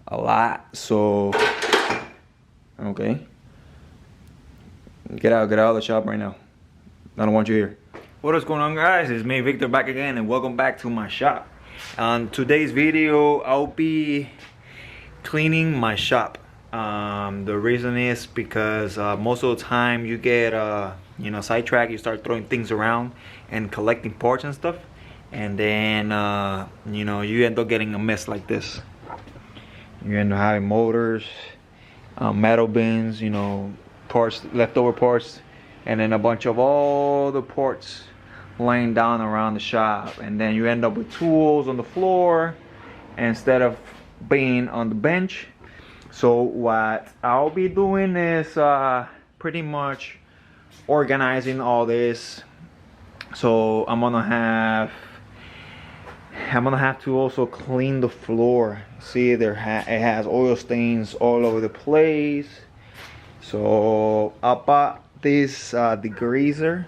a lot. So okay, get out of the shop right now. I don't want you here. What is going on, guys? It's me, Victor, back again, and welcome back to my shop. On today's video, I'll be cleaning my shop. The reason is because most of the time you get sidetracked. You start throwing things around and collecting parts and stuff, and then you end up getting a mess like this. You end up having motors, metal bins, parts, leftover parts, and then a bunch of all the parts laying down around the shop, and then you end up with tools on the floor instead of being on the bench. So what I'll be doing is pretty much organizing all this. So I'm gonna have to also clean the floor. See, it has oil stains all over the place. So I bought this degreaser.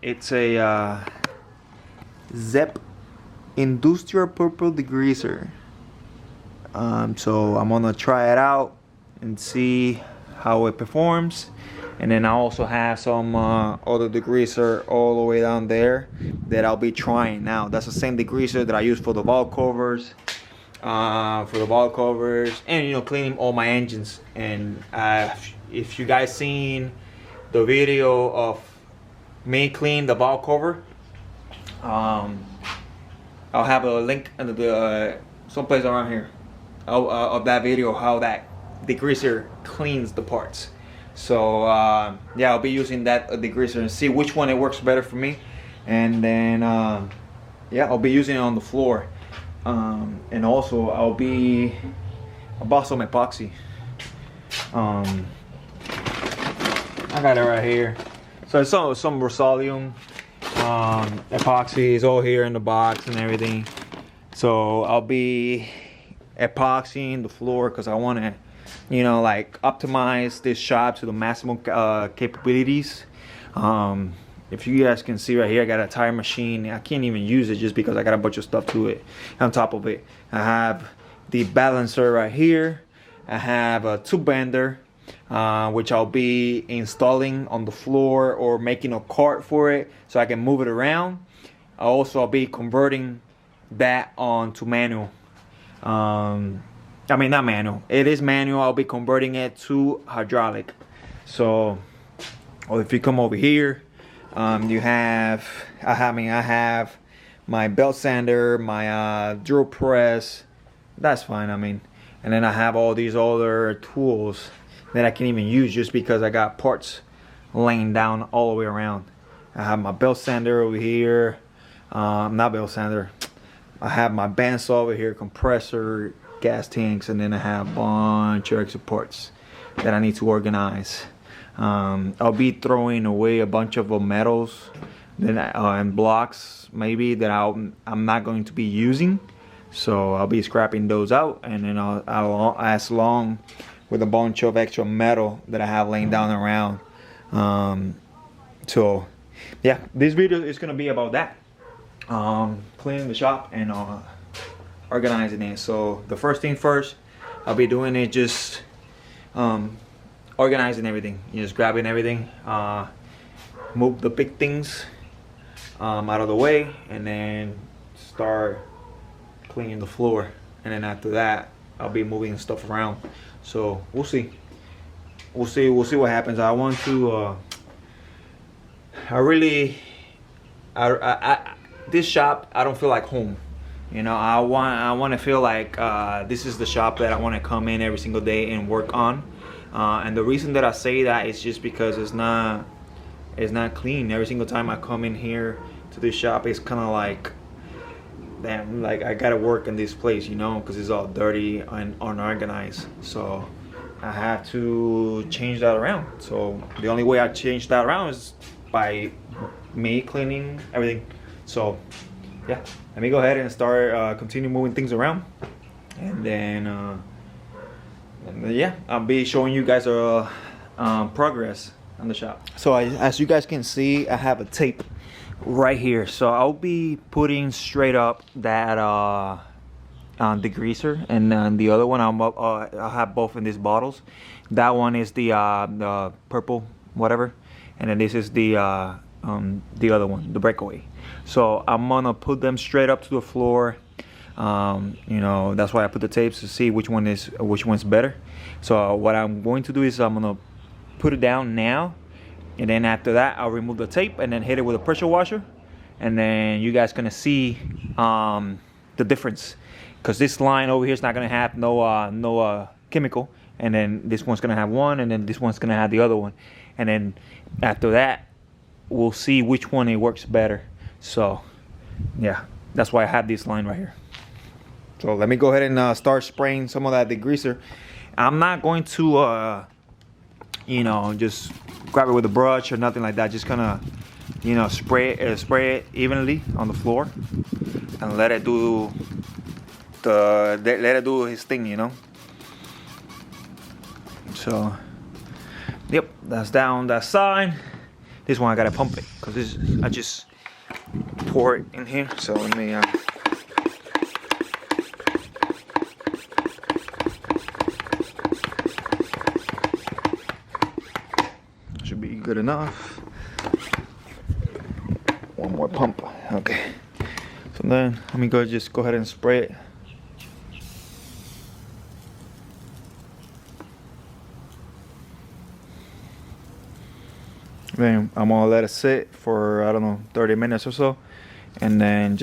It's a Zep Industrial Purple degreaser. So I'm gonna try it out and see how it performs. And then I also have some other degreaser all the way down there that I'll be trying now. That's the same degreaser that I use for the valve covers, and cleaning all my engines. And if you guys seen the video of me cleaning the valve cover, I'll have a link under the someplace around here of that video, how that degreaser cleans the parts. So yeah, I'll be using that degreaser and see which one it works better for me. And then yeah, I'll be using it on the floor. And also I bought some epoxy. I got it right here. So it's some Rust-Oleum epoxy is all here in the box and everything. So I'll be epoxying the floor because I want to optimize this shop to the maximum capabilities. If you guys can see right here, I got a tire machine. I can't even use it just because I got a bunch of stuff to it. On top of it, I have the balancer right here. I have a tube bender, which I'll be installing on the floor or making a cart for it so I can move it around. I'll be converting that onto manual. I mean, not manual. It is manual. I'll be converting it to hydraulic. So, if you come over here, I have my belt sander, my drill press. That's fine. And then I have all these other tools that I can't even use just because I got parts laying down all the way around. I have my belt sander over here. Not belt sander. I have my bandsaw over here, compressor, gas tanks, and then I have a bunch of extra parts that I need to organize. I'll be throwing away a bunch of metals and blocks maybe that I'm not going to be using. So I'll be scrapping those out, and then I'll as long with a bunch of extra metal that I have laying down around. So yeah, this video is gonna be about that. Cleaning the shop and organizing it. So the first thing first, I'll be doing it just organizing everything. Just grabbing everything, move the big things out of the way, and then start cleaning the floor. And then after that, I'll be moving stuff around. So we'll see what happens. I want to this shop, I don't feel like home. I want to feel like this is the shop that I want to come in every single day and work on. And the reason that I say that is just because it's not clean. Every single time I come in here to this shop, it's kind of like, damn, like I gotta work in this place, because it's all dirty and unorganized. So I have to change that around. So the only way I change that around is by me cleaning everything. So yeah, let me go ahead and start continue moving things around, and then yeah, I'll be showing you guys progress on the shop. So as you guys can see, I have a tape right here. So I'll be putting straight up that degreaser, and the other one I'll have both in these bottles. That one is the purple whatever, and then this is the other one, the breakaway. So I'm gonna put them straight up to the floor. You know, that's why I put the tapes to see which one's better. So what I'm going to do is I'm gonna put it down now, and then after that I'll remove the tape and then hit it with a pressure washer, and then you guys gonna see the difference, because this line over here is not gonna have no chemical, and then this one's gonna have one, and then this one's gonna have the other one, and then after that we'll see which one it works better. So yeah, that's why I have this line right here. So let me go ahead and start spraying some of that degreaser. I'm not going to you know, just grab it with a brush or nothing like that. Just gonna, you know, spray it evenly on the floor and let it do his thing, you know. So yep, that's down that side. This one I gotta pump it, because I just pour it in here. So let me should be good enough. One more pump. Okay, so then let me just go ahead and spray it. Then I'm gonna let it sit for, I don't know, 30 minutes or so, and then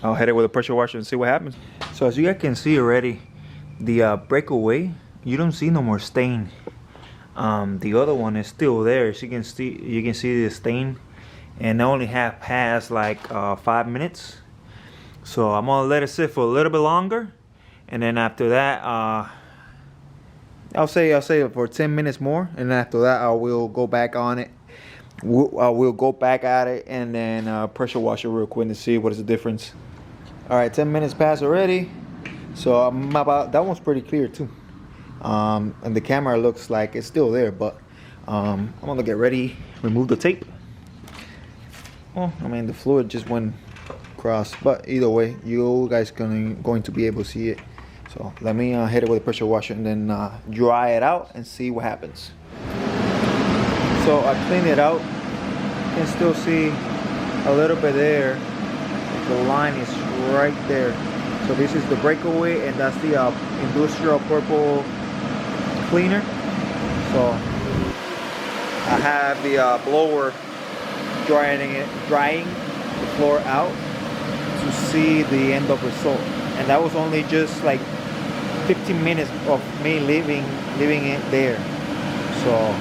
I'll hit it with a pressure washer and see what happens. So as you guys can see already, the breakaway, you don't see no more stain. The other one is still there. As you can see the stain, and I only have passed like 5 minutes. So I'm gonna let it sit for a little bit longer, and then after that I'll say for 10 minutes more, and then after that I will go back on it. I will go back at it and then pressure wash it real quick to see what is the difference. All right, 10 minutes passed already. So that one's pretty clear too. And the camera looks like it's still there, but I'm gonna get ready, remove the tape. Well, I mean, the fluid just went across, but either way, you guys going to be able to see it. So let me hit it with a pressure washer and then dry it out and see what happens. So I cleaned it out. You can still see a little bit there. The line is right there. So this is the breakaway, and that's the industrial purple cleaner. So I have the blower drying the floor out to see the end of result. And that was only just like 15 minutes of me leaving it there. So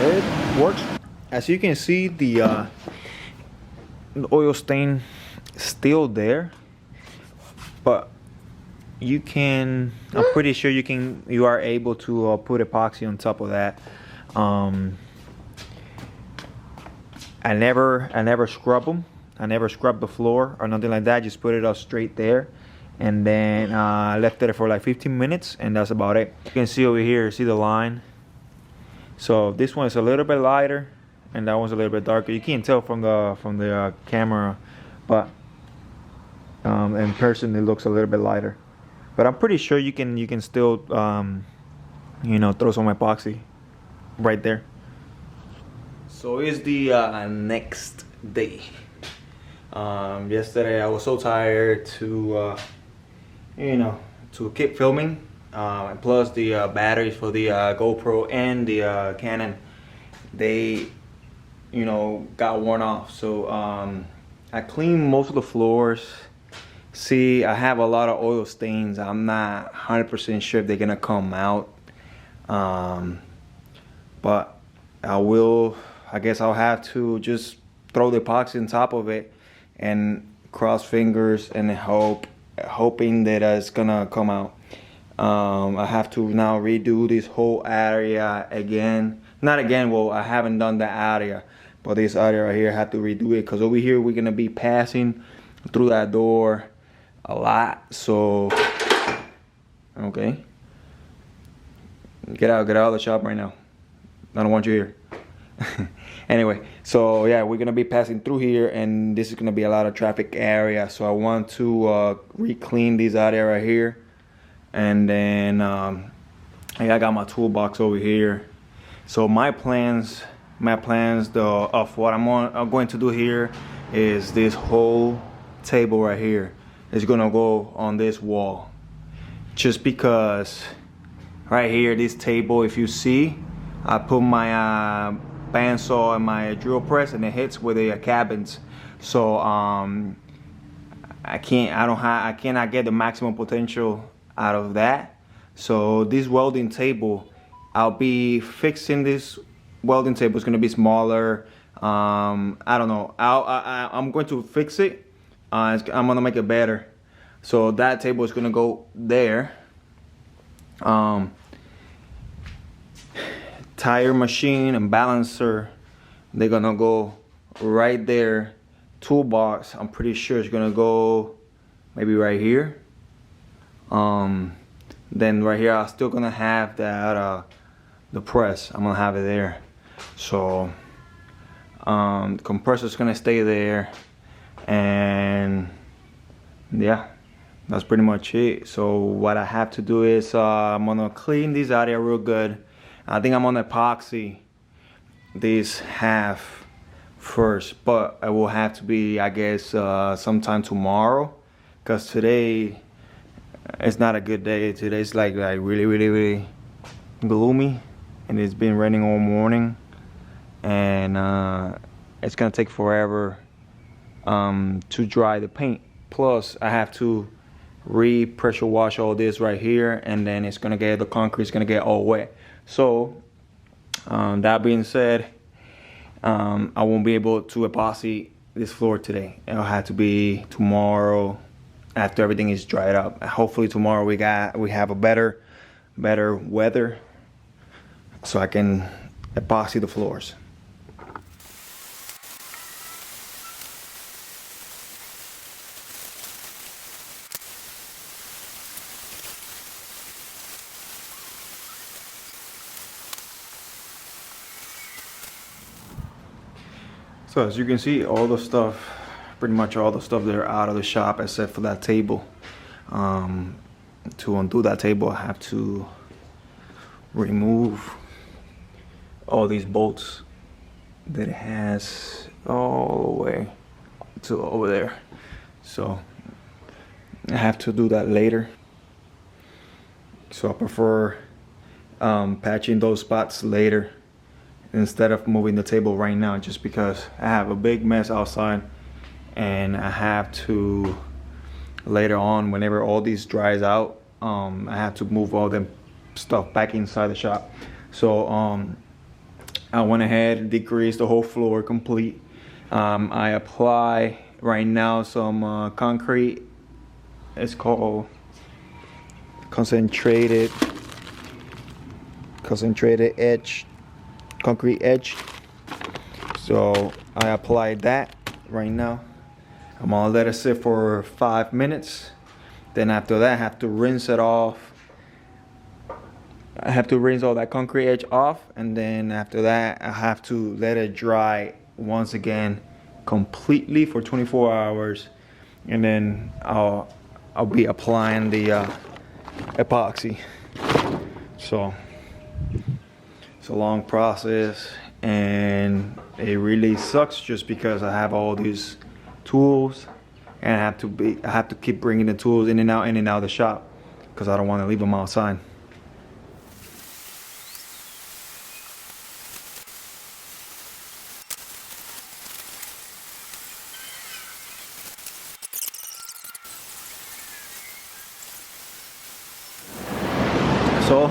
it works. As you can see, the oil stain is still there, but I'm pretty sure you are able to put epoxy on top of that. I never scrub them. I never scrubbed the floor or nothing like that. Just put it up straight there, and then left it for like 15 minutes, and that's about it. You can see over here, see the line. So this one is a little bit lighter, and that one's a little bit darker. You can't tell from the camera, but in person it looks a little bit lighter. But I'm pretty sure you can still you know, throw some epoxy right there. So it's the next day. Yesterday I was so tired to you know, to keep filming. Plus the batteries for the GoPro and the Canon, they, you know, got worn off. So I cleaned most of the floors. See, I have a lot of oil stains. I'm not 100% sure if they're gonna come out, but I guess I'll have to just throw the epoxy on top of it and cross fingers and hoping that it's gonna come out. I have to now redo this whole area again. Not again, well, I haven't done that area, but this area right here I have to redo it, because over here we're gonna be passing through that door a lot. So okay, get out of the shop right now. I don't want you here. Anyway, so yeah, we're gonna be passing through here, and this is gonna be a lot of traffic area. So I want to re-clean this area right here, and then I got my toolbox over here. So my plans of what I'm going to do here is this whole table right here is gonna go on this wall, just because right here, this table, if you see, I put my bandsaw and my drill press, and it hits with the cabins. So I cannot get the maximum potential out of that. So this welding table, I'll be fixing this welding table. It's gonna be smaller. I don't know. I'm going to fix it. I'm gonna make it better. So that table is gonna go there. Tire machine and balancer, they're gonna go right there. Toolbox, I'm pretty sure it's gonna go maybe right here. Then right here, I'm still gonna have that the press. I'm gonna have it there. So the compressor's gonna stay there, and yeah, that's pretty much it. So what I have to do is I'm gonna clean this area real good. I think I'm gonna epoxy this half first, but it will have to be, I guess, sometime tomorrow, because today it's not a good day. Today's like really gloomy, and it's been raining all morning, and it's gonna take forever to dry the paint. Plus I have to re-pressure wash all this right here, and then it's gonna get, the concrete's gonna get all wet. So that being said, I won't be able to epoxy this floor today. It'll have to be tomorrow after everything is dried up. Hopefully tomorrow we have a better weather, so I can epoxy the floors. So as you can see, all the stuff, pretty much all the stuff that are out of the shop except for that table. To undo that table, I have to remove all these bolts that it has all the way to over there. So I have to do that later. So I prefer patching those spots later instead of moving the table right now, just because I have a big mess outside, and I have to later on, whenever all these dries out, I have to move all them stuff back inside the shop. So I went ahead and decreased the whole floor complete. I apply right now some concrete. It's called concentrated edge, concrete edge. So I applied that right now. I'm gonna let it sit for 5 minutes. Then after that, I have to rinse it off. I have to rinse all that concrete edge off, and then after that, I have to let it dry once again completely for 24 hours, and then I'll be applying the epoxy. So it's a long process, and it really sucks just because I have all these tools, and I have to keep bringing the tools in and out of the shop because I don't want to leave them outside. So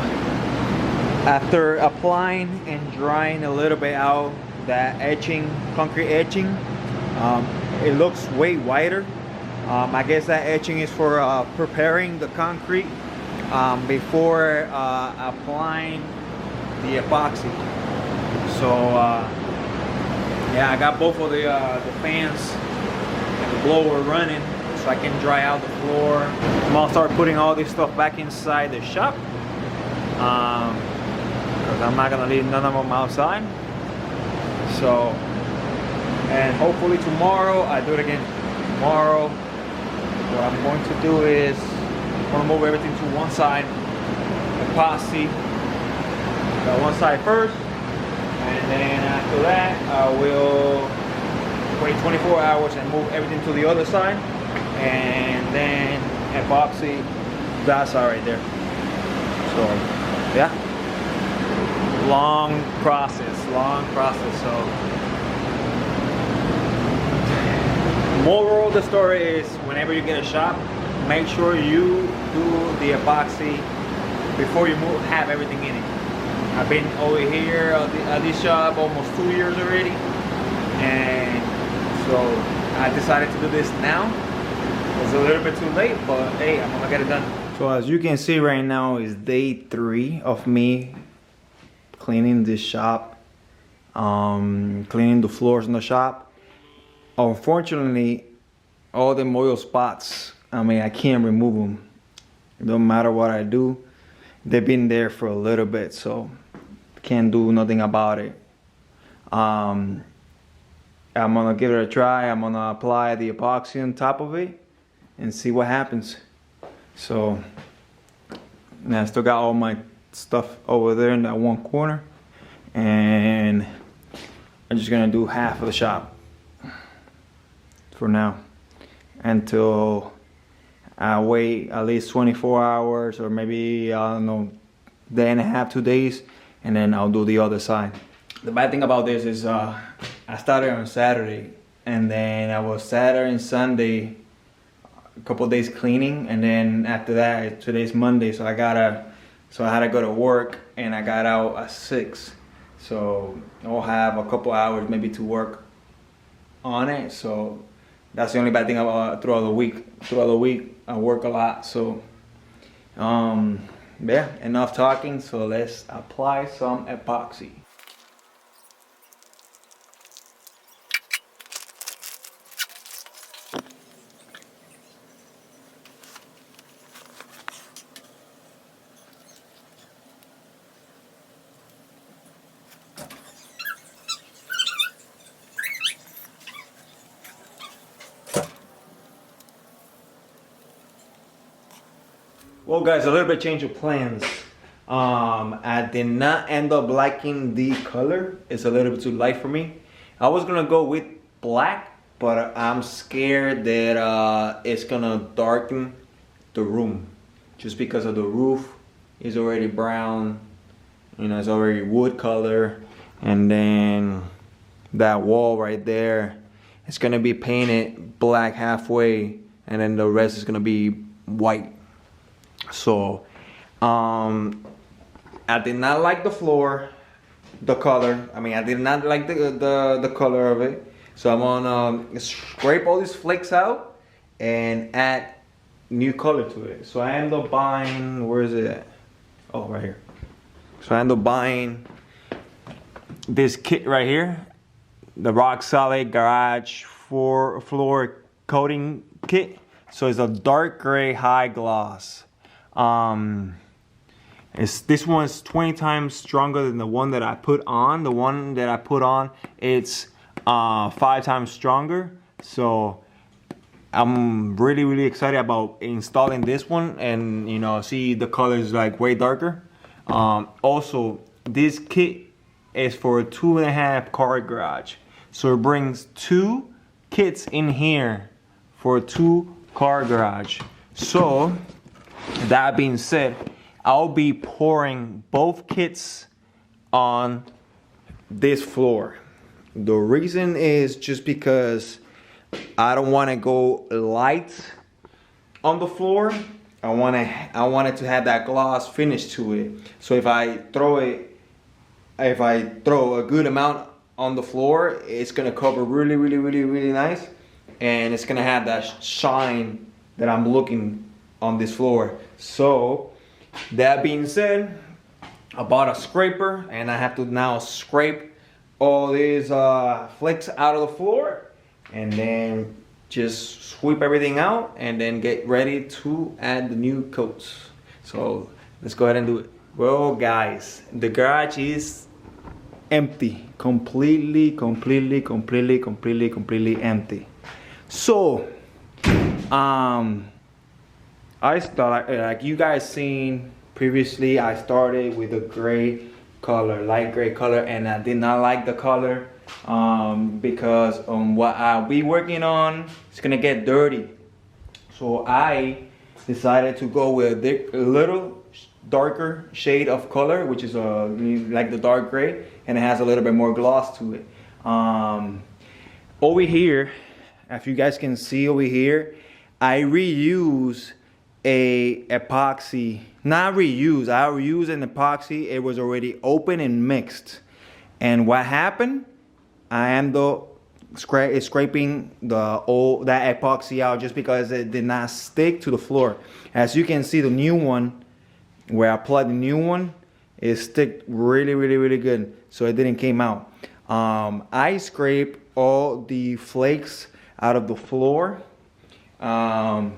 after applying and drying a little bit out that edging, concrete edging, it looks way whiter. I guess that edging is for preparing the concrete before applying the epoxy. So yeah, I got both of the fans and the blower running so I can dry out the floor. I'm gonna start putting all this stuff back inside the shop, because I'm not gonna leave none of them outside. So, and hopefully tomorrow I do it again. Tomorrow, what I'm going to do is I'm gonna move everything to one side, epoxy that one side first, and then after that I will wait 24 hours and move everything to the other side, and then epoxy that side right there. So yeah, long process. So moral of the story is, whenever you get a shop, make sure you do the epoxy before you move, have everything in it. I've been over here at this shop almost 2 years already, and so I decided to do this now. It's a little bit too late, but hey, I'm gonna get it done. So as you can see right now is day 3 of me cleaning this shop, cleaning the floors in the shop. Unfortunately, all the oil spots, I mean, I can't remove them. No matter what I do, they've been there for a little bit, so can't do nothing about it. I'm gonna give it a try. I'm gonna apply the epoxy on top of it and see what happens. So now I still got all my stuff over there in that one corner, and I'm just gonna do half of the shop for now until I wait at least 24 hours, or maybe, I don't know, day and a half, 2 days, and then I'll do the other side. The bad thing about this is I started on Saturday, and then I was Saturday and Sunday, a couple of days cleaning, and then after that, today's Monday, so I had to go to work, and I got out at 6. So I'll have a couple hours maybe to work on it. So that's the only bad thing about throughout the week. Throughout the week, I work a lot. So yeah, enough talking. So let's apply some epoxy. Well guys, a little bit change of plans. I did not end up liking the color. It's a little bit too light for me. I was gonna go with black, but I'm scared that it's gonna darken the room. Just because of the roof is already brown, you know, it's already wood color. And then that wall right there, it's gonna be painted black halfway, and then the rest is gonna be white. So I did not like the floor, the color. I mean, I did not like the color of it. So I'm gonna scrape all these flakes out and add new color to it. So I end up buying, where is it at? Oh, right here. So I end up buying this kit right here, the Rock Solid Garage floor coating kit. So it's a dark gray high gloss. This one's 20 times stronger than the one that I put on. The one that I put on, it's 5 times stronger. So I'm really excited about installing this one, and you know, see the color is like way darker. Also, this kit is for a 2.5 car garage. So it brings 2 kits in here for a 2 car garage. So that being said, I'll be pouring both kits on this floor. The reason is just because I don't want to go light on the floor. I want it to have that gloss finish to it. So if I throw a good amount on the floor, it's gonna cover really nice, and it's gonna have that shine that I'm looking on this floor. So that being said, I bought a scraper, and I have to now scrape all these flakes out of the floor, and then just sweep everything out, and then get ready to add the new coats. So let's go ahead and do it. Well guys, the garage is empty, completely empty. So I start like you guys seen previously. I started with a gray color, light gray color, and I did not like the color because what I'll be working on is gonna get dirty. So I decided to go with a little darker shade of color, which is like the dark gray, and it has a little bit more gloss to it. Over here, if you guys can see over here, I reuse a epoxy. Not reuse, I reuse an epoxy. It was already open and mixed. And what happened? I am scraping that epoxy out just because it did not stick to the floor. As you can see, the new one, where I applied the new one, it stick really good, so it didn't came out. I scraped all the flakes out of the floor, the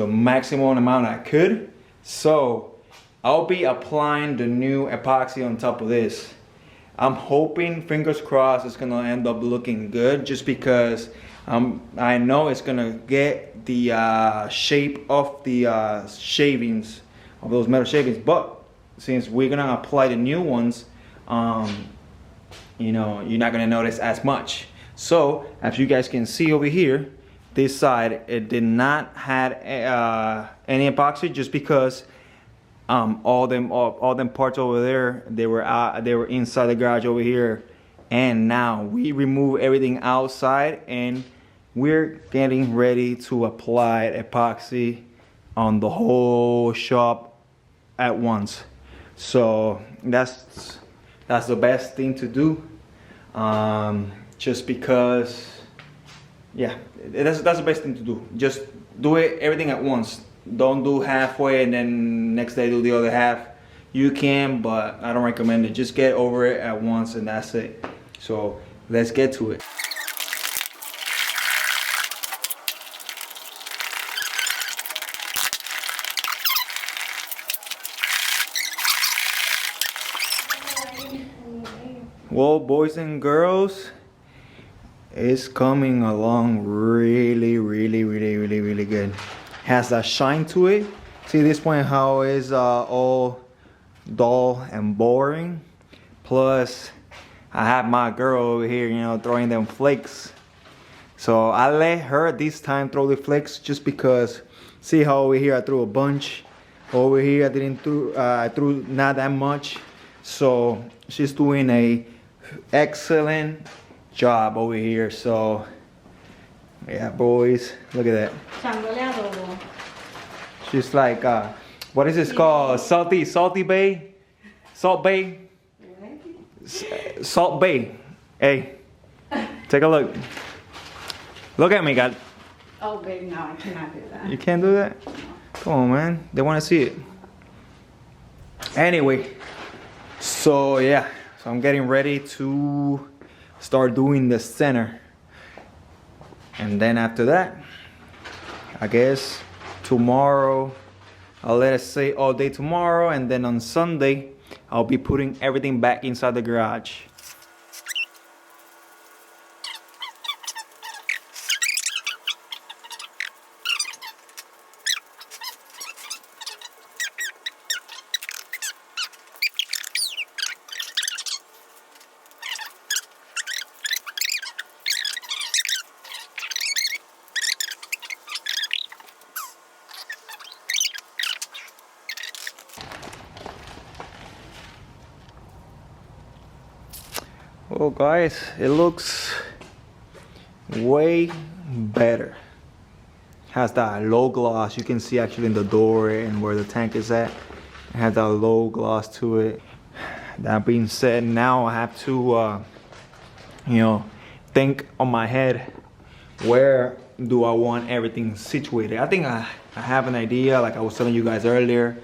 maximum amount I could. So I'll be applying the new epoxy on top of this. I'm hoping, fingers crossed, it's gonna end up looking good, just because I know it's gonna get the shape of the shavings, of those metal shavings. But since we're gonna apply the new ones, you know, you're not gonna notice as much. So as you guys can see over here, this side, it did not had any epoxy, just because all them parts over there, they were inside the garage over here. And now we remove everything outside, and we're getting ready to apply epoxy on the whole shop at once. So that's the best thing to do, just because, yeah, that's the best thing to do. Just do everything at once. Don't do halfway and then next day do the other half. You can, but I don't recommend it. Just get over it at once and that's it. So let's get to it. Well, boys and girls, it's coming along really good. Has that shine to it. See this one, how it's all dull and boring. Plus I have my girl over here, you know, throwing them flakes. So I let her this time throw the flakes, just because, see how over here I threw a bunch. Over here I threw not that much. So she's doing a excellent job over here. So yeah, boys, look at that. She's like, what is this called? Salty Bay? Salt Bay? Salt Bay. Hey, take a look. Look at me, God. Oh, babe, no, I cannot do that. You can't do that? Come on, man. They want to see it. Anyway, so yeah, so I'm getting ready to start doing the center. And then after that, I guess tomorrow, I'll let us say all day tomorrow, and then on Sunday, I'll be putting everything back inside the garage. Well guys, it looks way better. Has that low gloss. You can see actually in the door and where the tank is at. It has that low gloss to it. That being said, now I have to you know, think on my head, where do I want everything situated. I think I have an idea, like I was telling you guys earlier.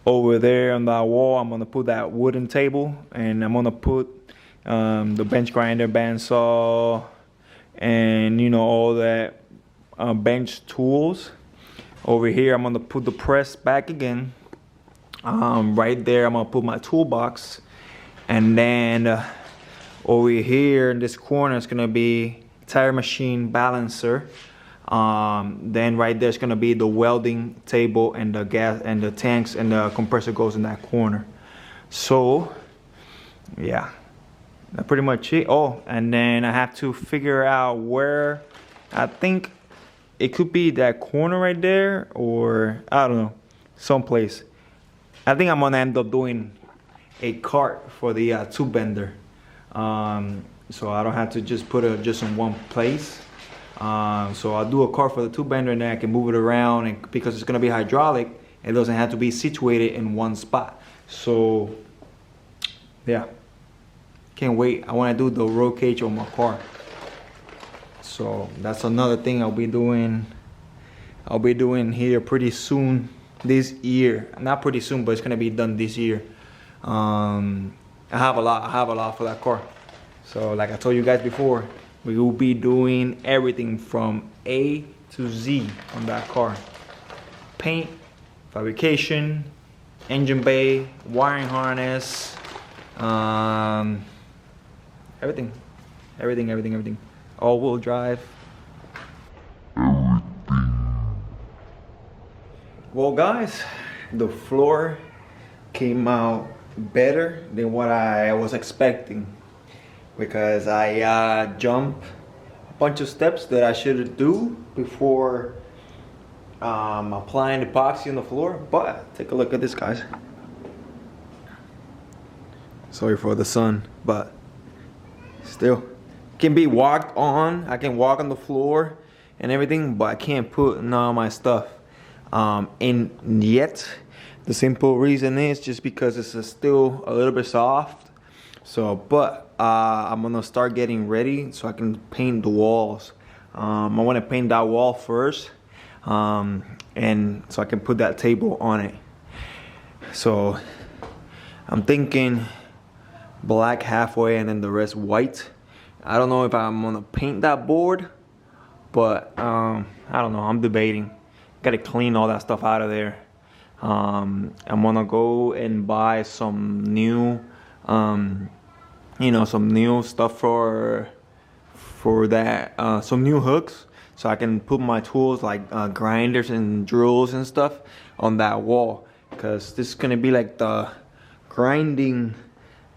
Over there on that wall, I'm gonna put that wooden table, and I'm gonna put the bench grinder, bandsaw, and you know, all that bench tools. Over here, I'm gonna put the press back again. Right there, I'm gonna put my toolbox, and then over here in this corner is gonna be tire machine balancer. Then right there's gonna be the welding table and the gas and the tanks, and the compressor goes in that corner. So yeah, that's pretty much it. Oh, and then I have to figure out where. I think it could be that corner right there, or I don't know, someplace. I think I'm gonna end up doing a cart for the tube bender, so I don't have to just put it just in one place. So I'll do a cart for the tube bender, and then I can move it around, and because it's gonna be hydraulic, it doesn't have to be situated in one spot. So yeah, can't wait. I want to do the roll cage on my car. So that's another thing I'll be doing here pretty soon this year. Not pretty soon, but it's gonna be done this year. I have a lot for that car. So like I told you guys before, we will be doing everything from A to Z on that car. Paint, fabrication, engine bay, wiring harness, everything. All-wheel drive. Well guys, the floor came out better than what I was expecting, because I jumped a bunch of steps that I should do before applying epoxy on the floor. But take a look at this, guys. Sorry for the sun, but still can be walked on. I can walk on the floor and everything, but I can't put none of my stuff in yet. The simple reason is just because it's still a little bit soft. So, but I'm gonna start getting ready so I can paint the walls. I want to paint that wall first, and so I can put that table on it. So I'm thinking black halfway and then the rest white. I don't know if I'm gonna paint that board, but I don't know. I'm debating. Gotta clean all that stuff out of there. I'm gonna go and buy some new, some new stuff for that. Some new hooks, so I can put my tools like grinders and drills and stuff on that wall. Cause this is gonna be like the grinding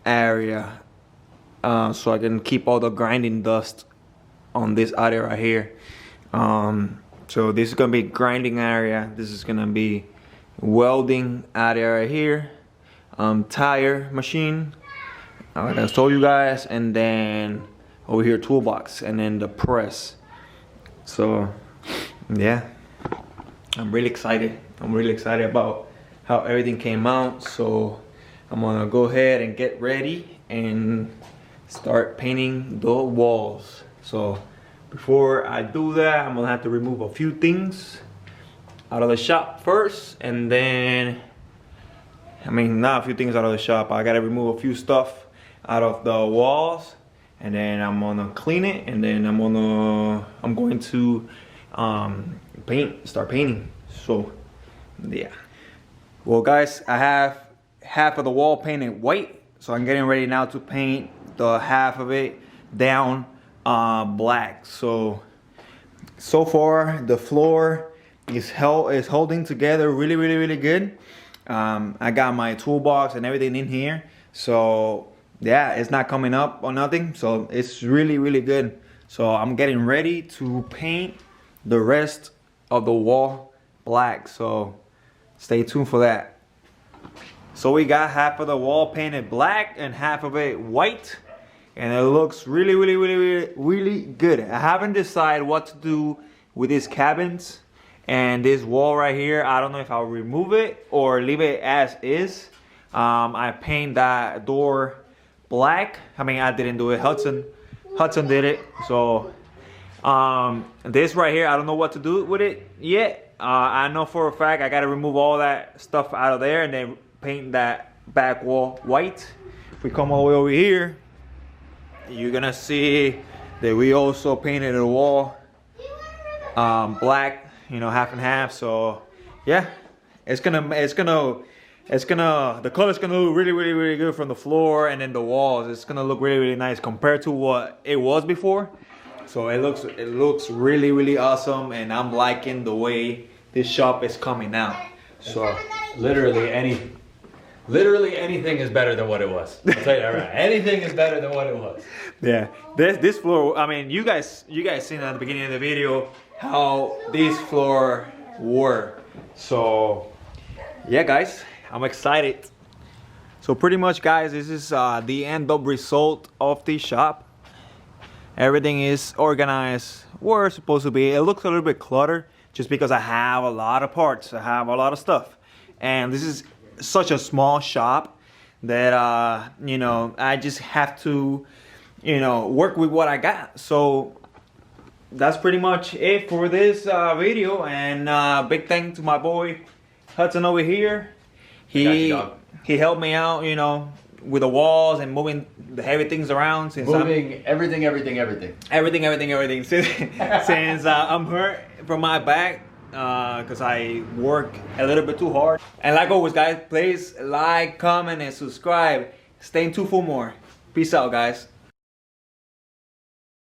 area. So I can keep all the grinding dust on this area right here. So this is gonna be grinding area. This is gonna be welding area right here. Tire machine, like I told you guys, and then over here toolbox, and then the press. So yeah, I'm really excited. I'm really excited about how everything came out. So I'm gonna go ahead and get ready and start painting the walls. So before I do that, I'm gonna have to remove a few things out of the shop first, and then not a few things out of the shop. I gotta remove a few stuff out of the walls, and then I'm gonna clean it, and then I'm going to start painting. So yeah. Well guys, I have half of the wall painted white, so I'm getting ready now to paint the half of it down black. So far the floor is holding together really good. I got my toolbox and everything in here, so yeah, it's not coming up or nothing, so it's really good. So I'm getting ready to paint the rest of the wall black, so stay tuned for that. So we got half of the wall painted black and half of it white, and it looks really good. I haven't decided what to do with these cabins and this wall right here. I don't know if I'll remove it or leave it as is. I paint that door black. I didn't do it. Hudson did it. So this right here, I don't know what to do with it yet. I know for a fact I gotta remove all that stuff out of there and then paint that back wall white. If we come all the way over here, you're gonna see that we also painted the wall black, half and half. So yeah, it's gonna the color's gonna look really good from the floor, and then the walls. It's gonna look really nice compared to what it was before. So it looks really awesome, and I'm liking the way this shop is coming out. So Literally anything is better than what it was. I'll tell you that right. Anything is better than what it was. yeah, this floor. I mean, you guys seen at the beginning of the video how this floor were. So yeah, guys, I'm excited. So pretty much, guys, this is the end of result of the shop. Everything is organized where it's supposed to be. It looks a little bit cluttered just because I have a lot of parts. I have a lot of stuff, and this is such a small shop that you know, I just have to, you know, work with what I got. So that's pretty much it for this video, and big thank to my boy Hudson over here. He helped me out, you know, with the walls and moving the heavy things around. Since everything. everything. Since I'm hurt from my back, because I work a little bit too hard. And like always, guys, please like, comment, and subscribe. Stay tuned for more. Peace out, guys.